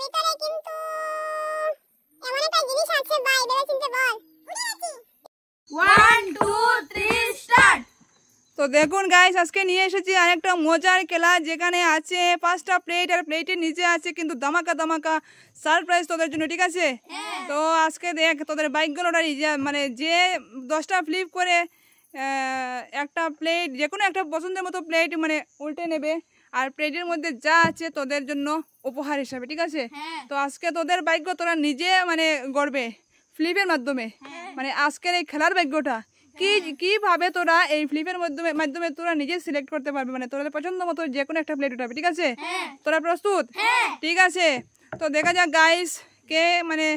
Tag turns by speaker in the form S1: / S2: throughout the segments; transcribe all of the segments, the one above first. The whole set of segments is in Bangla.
S1: ভিতরে কিন্তু এমন একটা জিনিস আছে ভাই, ভেবে চিন্তে বল।
S2: 1 2 3 স্টার্ট।
S3: তো দেখুন গাইস, আজকে নিয়ে এসেছি আরেকটা মজার খেলা, যেখানে আছে 5টা প্লেট আর প্লেটের নিচে আছে কিন্তু ধামাকা ধামাকা সারপ্রাইজ তোদের জন্য, ঠিক আছে? তো আজকে দেখ তোদের বাইকগুলোটাই মানে যে 10টা ফ্লিপ করে একটা প্লেট, যে কোনো একটা পছন্দের মতো প্লেট মানে উল্টে নেবে, আর প্লেটের মধ্যে যা আছে তোদের জন্য উপহার হিসাবে, ঠিক আছে? তো আজকে তোদের ভাগ্য তোরা নিজে মানে গড়বে ফ্লিপের মাধ্যমে, মানে আজকের এই খেলার ভাগ্যটা কিভাবে তোরা এই ফ্লিপের মাধ্যমে তোরা নিজে সিলেক্ট করতে পারবে, মানে তোদের পছন্দ মতো যে কোনো একটা প্লেট উঠাবে, ঠিক আছে? তোরা প্রস্তুত? ঠিক আছে, তো দেখা যাক গাইস কে মানে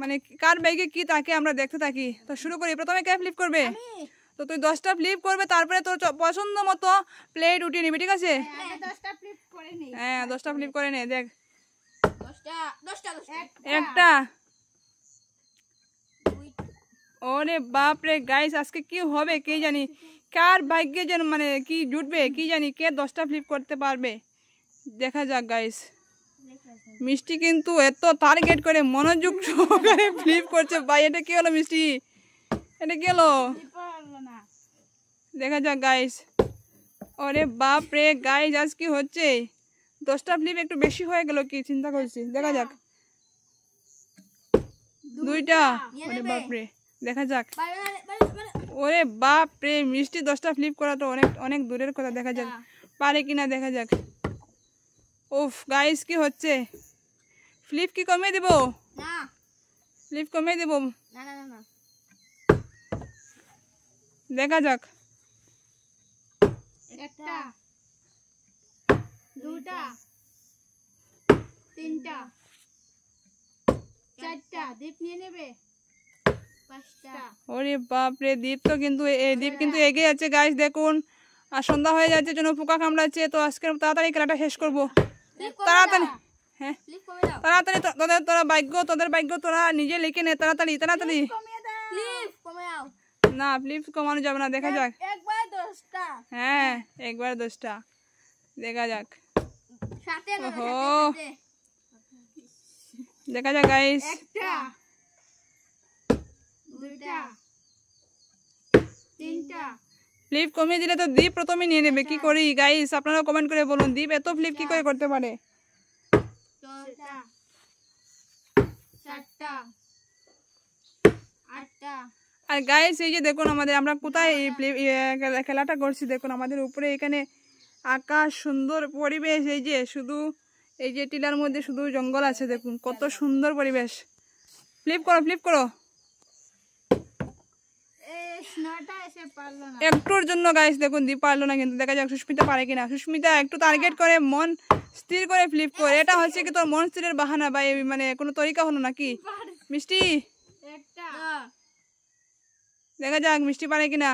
S3: মানে কার ব্যাগে কি তাকে আমরা দেখতে থাকি। তো শুরু করি, প্রথমে কে ফ্লিপ করবে? তো তুই 10টা ফ্লিপ করবে, তারপরে তোর পছন্দ মতো প্লেট উঠিয়ে নিবি, ঠিক আছে? হ্যাঁ 10টা ফ্লিপ করে নে। দেখ
S2: 10টা
S3: একটা, ওরে বাপ রে গাইস, আজকে কি হবে কে জানি, কার ভাগ্যে যেন মানে কি জুটবে কি জানি, কে 10টা ফ্লিপ করতে পারবে, দেখা যাক গাইস। মিষ্টি কিন্তু এত টার্গেট করে মনোযোগ সহকারে ফ্লিপ করছে ভাই, এটা কি হলো মিষ্টি, এটা কি হলো? দেখা যাক গাইস। ওরে বাপ রে গাইস, আজ কি হচ্ছে? 10টা ফ্লিপ একটু বেশি হয়ে গেল কি চিন্তা করছি, দেখা যাক। 2টা, ওরে বাপ রে, দেখা যাক। ওরে বাপ রে, মিষ্টি 10টা ফ্লিপ করা তো অনেক অনেক দূরের কথা, দেখা যাক পারে কিনা, দেখা যাক। উফ গাইস কি হচ্ছে, ফ্লিপ কি কমিয়ে দেব?
S2: না,
S3: ফ্লিপ কমিয়ে দেব,
S2: না না না,
S3: দেখা যাক।
S2: একটা, দুটা, তিনটা, চারটা, দীপ নিয়ে নেবে, 5টা।
S3: ওরে বাপ রে, দীপ তো কিন্তু দীপ কিন্তু এগিয়ে যাচ্ছে গাইস, দেখুন। আর সন্ধ্যা হয়ে যাচ্ছে, জন্য পোকা কামড়াচ্ছে, তো আজকে তাড়াতাড়ি খেলাটা শেষ করবো, তাড়াতাড়ি। হ্যাঁ
S2: ফ্লিপ কমে দাও,
S3: তাড়াতাড়ি, তোদের ভাগ্য তোরা নিজে লিখে নে, তাড়াতাড়ি তাড়াতাড়ি।
S2: ফ্লিপ কমে দাও।
S3: না ফ্লিপ কমানো যাবে না, দেখা যাক।
S2: একবার 10টা,
S3: হ্যাঁ একবার 10টা, দেখা যাক।
S2: সাথে না,
S3: ওহো।
S2: সাথে।
S3: দেখা যাক গাইস।
S2: একটা, দুইটা, তিনটা,
S3: ফ্লিপ কমিয়ে দিলে তো দীপ প্রথমে নিয়ে নেবে, কি করি গাইস আপনারা কমেন্ট করে বলুন, দীপ এত ফ্লিপ কি করে করতে পারে?
S2: 6টা, 7টা, 8টা।
S3: আর গাইস এই যে দেখুন আমাদের, আমরা কোথায় এই খেলাটা করছি, দেখুন আমাদের উপরে এখানে আকাশ, সুন্দর পরিবেশ, এই যে শুধু এই যে টিলার মধ্যে শুধু জঙ্গল আছে, দেখুন কত সুন্দর পরিবেশ। ফ্লিপ করো ফ্লিপ করো, একটুর জন্য গাইস দেখুন দীপ পারলো না, কিন্তু দেখা যাক সুস্মিতা পারে কিনা। সুস্মিতা একটু টার্গেট করে মন স্থির করে ফ্লিপ করে, এটা হচ্ছে কি তোর মন স্থিরের বাহানা বা মানে কোনো তরিকা হলো নাকি মিষ্টি?
S2: একটা,
S3: দেখা যাক মিষ্টি পারে কিনা।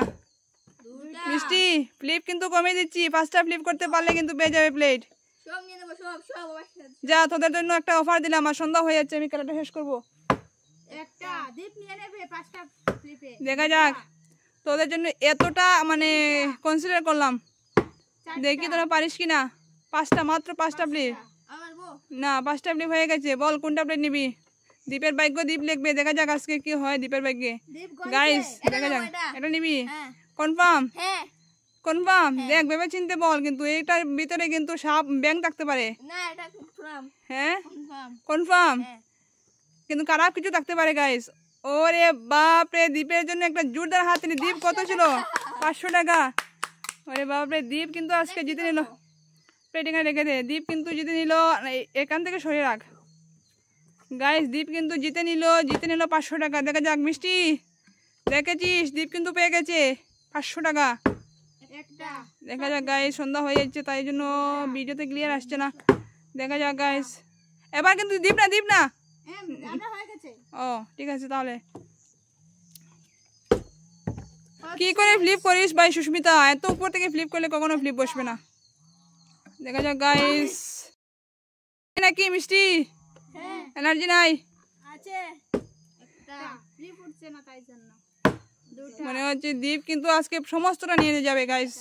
S2: দুটা,
S3: মিষ্টি ফ্লিপ কিন্তু কমিয়ে দিচ্ছি, 5টা ফ্লিপ করতে পারলে কিন্তু পেয়ে যাবে প্লেট।
S2: সব নিয়ে নেবো, সব
S3: যা তোদের জন্য একটা অফার দিলাম, আর সন্ধ্যা হয়ে যাচ্ছে, আমি খেলাটা শেষ করবো।
S2: একটা, দীপ নিয়ে নেবে 5টা ফ্লিপে।
S3: দেখা যাক, তোদের জন্য এতটা মানে কনসিডার করলাম, দেখি তোরা পারিস কিনা। 5টা, মাত্র 5টা প্লেট,
S2: আমার বউ
S3: না 5টা প্লেট হয়ে গেছে। বল কোনটা প্লেট নিবি? দীপের ভাগ্য দীপ লিখবে, দেখা যাক আজকে কি হয় দীপের ভাগ্যে।
S2: দীপ
S3: গাইস
S2: এটা
S3: দেখা যাক,
S2: নাও, এটা।
S3: এটা নিবি?
S2: হ্যাঁ
S3: কনফার্ম?
S2: হ্যাঁ,
S3: কনফার্ম? দেখ ভেবে চিনতে বল, কিন্তু এইটার ভিতরে কিন্তু সাপ ব্যাং থাকতে পারে।
S2: না এটা কনফার্ম,
S3: হ্যাঁ
S2: কনফার্ম।
S3: কনফার্ম,
S2: হ্যাঁ,
S3: কিন্তু খারাপ কিছু থাকতে পারে গাইস। ওরে বাপ রে, দীপের জন্য একটা জোরদার হাত নি। দীপ কত ছিল? 500 টাকা। ওরে বাপ রে, দীপ কিন্তু আজকে জিতে নিল। প্লেট এখানে রেখে দে, দীপ কিন্তু জিতে নিল, এখান থেকে সরিয়ে রাখ গাইস। দীপ কিন্তু জিতে নিল 500 টাকা। দেখা যাক মিষ্টি, দেখেছিস দীপ কিন্তু পেয়ে গেছে 500 টাকা।
S2: একটা,
S3: দেখা যাক গাইস, সন্ধ্যা হয়ে যাচ্ছে তাই জন্য ভিডিওতে ক্লিয়ার আসছে না। দেখা যাক গাইস, এবার কিন্তু দীপ না।
S2: এটা হয়ে গেছে।
S3: ও ঠিক আছে, তাহলে কি করে ফ্লিপ করিস ভাই সুস্মিতা? এত উপর থেকে ফ্লিপ করলে কখনো ফ্লিপ বসবে না। দেখা যাক গাইস, নাকি মিষ্টি
S2: হ্যাঁ
S3: এনার্জি নাই
S2: আছে, একটা ফ্লিপ উঠছে না তাই জন্য। দুটা,
S3: মনে হচ্ছে দীপ কিন্তু আজকে সমস্তটা নিয়ে যাবে গাইস।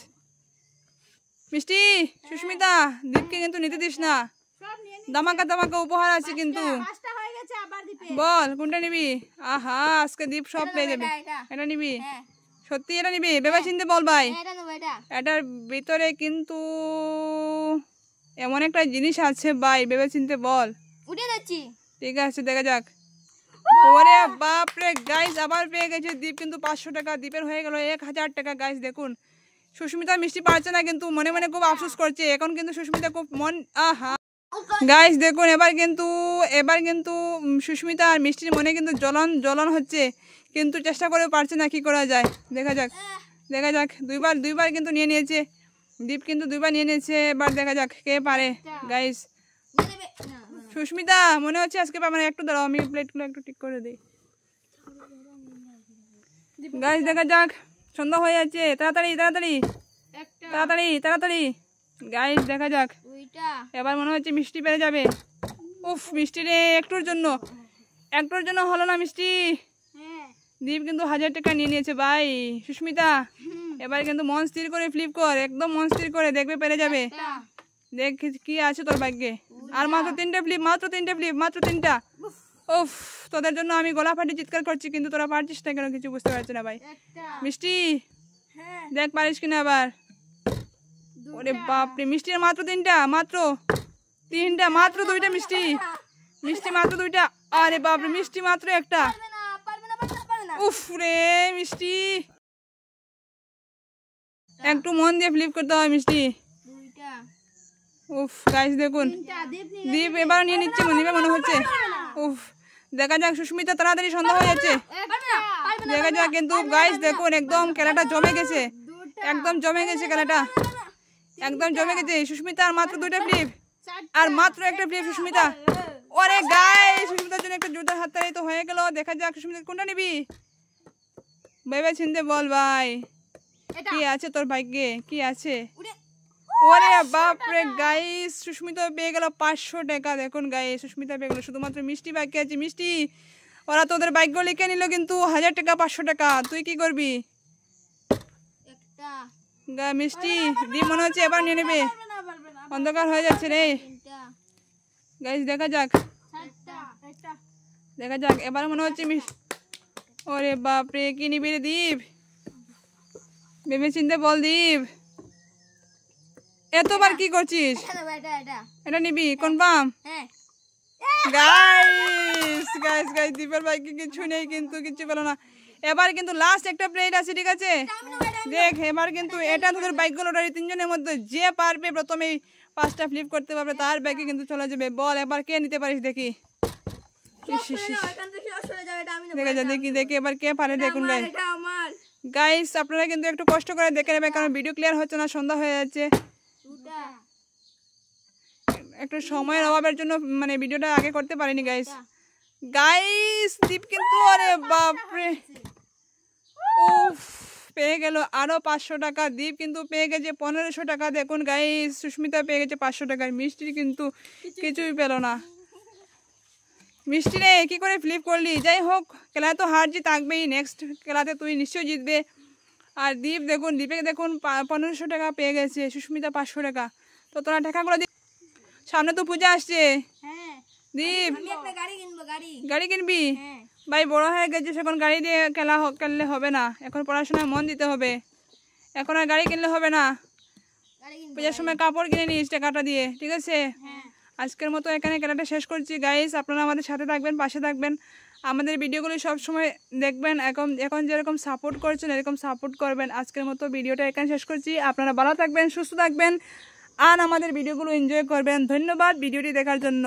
S3: মিষ্টি সুস্মিতা, দীপকে কিন্তু নিতে দিস না।
S2: সব নিয়ে নি।
S3: ধামাকা ধামাকা উপহার আছে কিন্তু।
S2: 5টা হয়ে গেছে আবার দিবে।
S3: বল কোনটা নিবি? আহা আজকে দীপ সব পেয়ে যাবে। এটা নিবি? সত্যি এটা নিবি? ভেবে চিনতে বল ভাই।
S2: এটা নেব এটা।
S3: এটার ভিতরে কিন্তু এমন একটা জিনিস আছে ভাই, ভেবে চিনতে বল।
S2: উঠে যাচ্ছি।
S3: ঠিক আছে দেখা যাক। ওরে বাপ রে গাইস, আবার পেয়ে গেছে দীপ কিন্তু 500 টাকা। দীপের হয়ে গেল 1000 টাকা। গাইস দেখুন, সুস্মিতা মিষ্টি পারছে না কিন্তু মনে মনে খুব আফসোস করছে। এখন কিন্তু সুস্মিতা খুব মন আহা গাইস দেখুন, এবার কিন্তু সুস্মিতা আর মিষ্টির মনে কিন্তু জ্বলন হচ্ছে, কিন্তু চেষ্টা করে পারছে না। কি করা যায় দেখা যাক। দুইবার কিন্তু নিয়ে নিয়েছে দীপ, কিন্তু দুইবার নিয়ে নিয়েছে। এবার দেখা যাক কে পারে। গাইস সুস্মিতা মনে হচ্ছে আজকে পাবে না। একটু দাঁড়াও, আমি প্লেটগুলো একটু ঠিক করে দিই। গাইস দেখা যাক, সন্ধ্যা হয়ে যাচ্ছে। তাড়াতাড়ি গাইস দেখা যাক। এবার মনে হচ্ছে মিষ্টি পেরে যাবে। উফ মিষ্টি রে, একটুর জন্য হলো না মিষ্টি। দীপ কিন্তু 1000 টাকা নিয়ে নিয়েছে ভাই। সুস্মিতা এবার কিন্তু মন স্থির করে ফ্লিপ কর, একদম মন স্থির করে, দেখবে পেরে যাবে। দেখ কি আছে তোর ভাগ্যে। আর মাত্র 3টে ফ্লিপ, মাত্র 3টা। উফ তোদের জন্য আমি গলা ফাটি চিৎকার করছি, কিন্তু তোরা পারছিস না কেন কিছু বুঝতে পারছি না ভাই। মিষ্টি দেখ পারিস কিনা আবার। ওরে বাপরে, মিষ্টির মাত্র 3টা, মাত্র 2টা মিষ্টি মাত্র 2টা। আরে বাপরে, মিষ্টি মাত্র 1টা। উফ রে মিষ্টি, একটু মন দিয়ে ফ্লিপ করতে হয় মিষ্টি। উফ গাইস দেখুন, দীপ এবার নিয়ে নিচ্ছে মনে হচ্ছে। উফ দেখা যাক সুস্মিতা, তাড়াতাড়ি সন্ধ্যা হয়ে যাচ্ছে। দেখা যাক কিন্তু গাইস দেখুন, একদম খেলাটা জমে গেছে, খেলাটা একদম জমে গেছে। সুস্মিতা আর মাত্র 2টা ফ্লিপ, আর মাত্র 1টা ফ্লিপ সুস্মিতা। ওরে গাইস সুস্মিতার জন্য একটা জোরদার হাততালি তো হয়ে গেল। দেখা যাক সুস্মিতা কোনটা নিবি, ভেবে চিনতে বল ভাই। কি আছে তোর ভাগ্যে, কি আছে? ওরে বাপরে গাইস, সুস্মিতা পেয়ে গেল 500 টাকা। দেখুন গাইস, সুস্মিতা পেয়ে গেল। শুধুমাত্র মিষ্টি বাকি আছে। মিষ্টি ওরা তোদের ভাগ্য লিখে নিল, কিন্তু 1000 টাকা 500 টাকা। তুই কি করবি? মিষ্টি দি মনে হচ্ছে এবার নিয়ে নেবে। অন্ধকার হয়ে যাচ্ছে রে গাইস। দেখা যাক এবার মনে হচ্ছে ওরে বাপরে, কি নিবি রে দীপ? ভেবে চিনতে বল দীপ, এতবার কি করছিস? এটা নিবি কনফার্ম? গাইস দীপের ভাইকে কিছু নেই, কিন্তু কিছু পেলো না। এবার কিন্তু লাস্ট একটা প্লেট আছে, ঠিক আছে? দেখ এবার কিন্তু এটা তোদের বাইক লটারি 3জনের মধ্যে যে পারবে প্রথমে 5টা ফ্লিপ করতে পারবে, তার ব্যাগে কিন্তু চলে যাবে। বল এবার কে নিতে পারিস দেখি। দেখি এবার কে পারে। দেখুন গাইস আপনারা কিন্তু একটু কষ্ট করে দেখে নেবেন, কারণ ভিডিও ক্লিয়ার হচ্ছে না, সন্ধ্যা হয়ে যাচ্ছে। একটু সময়ের অভাবের জন্য মানে ভিডিওটা আগে করতে পারিনি গাইস। দীপ কিন্তু আরে বাপরে, উফ পেয়ে গেল আরো 500 টাকা। দীপ কিন্তু পেয়ে গেছে 1500 টাকা। দেখুন গাইস, সুস্মিতা পেয়ে গেছে 500 টাকা। মিষ্টি কিন্তু কিছুই পেল না। মিষ্টি রে কি করে ফ্লিপ করলি? যাই হোক, খেলায় তো হার জিত থাকবেই, নেক্সট খেলাতে তুই নিশ্চয়ই জিতবে। আর দীপ দেখুন, দীপে দেখুন 1500 টাকা পেয়ে গেছে, সুস্মিতা 500 টাকা। তো তোরা টাকাগুলো সামনে তো পূজা আসছে। দীপ গাড়ি কিনবি? ভাই বড় হয়ে গেছিস, এখন গাড়ি দিয়ে খেললে হবে না। এখন পড়াশোনায় মন দিতে হবে, এখন আর গাড়ি কিনলে হবে না। পূজার সময় কাপড় কিনে নিস টাকাটা দিয়ে, ঠিক আছে? আজকের মতো এখানে খেলাটা শেষ করছি গাইস। আপনারা আমাদের সাথে থাকবেন, পাশে থাকবেন, আমাদের ভিডিওগুলো সব সময় দেখবেন। এখন যেরকম সাপোর্ট করছেন এরকম সাপোর্ট করবেন। আজকের মতো ভিডিওটা এখানে শেষ করছি। আপনারা ভালো থাকবেন, সুস্থ থাকবেন, আর আমাদের ভিডিওগুলো এনজয় করবেন। ধন্যবাদ ভিডিওটি দেখার জন্য।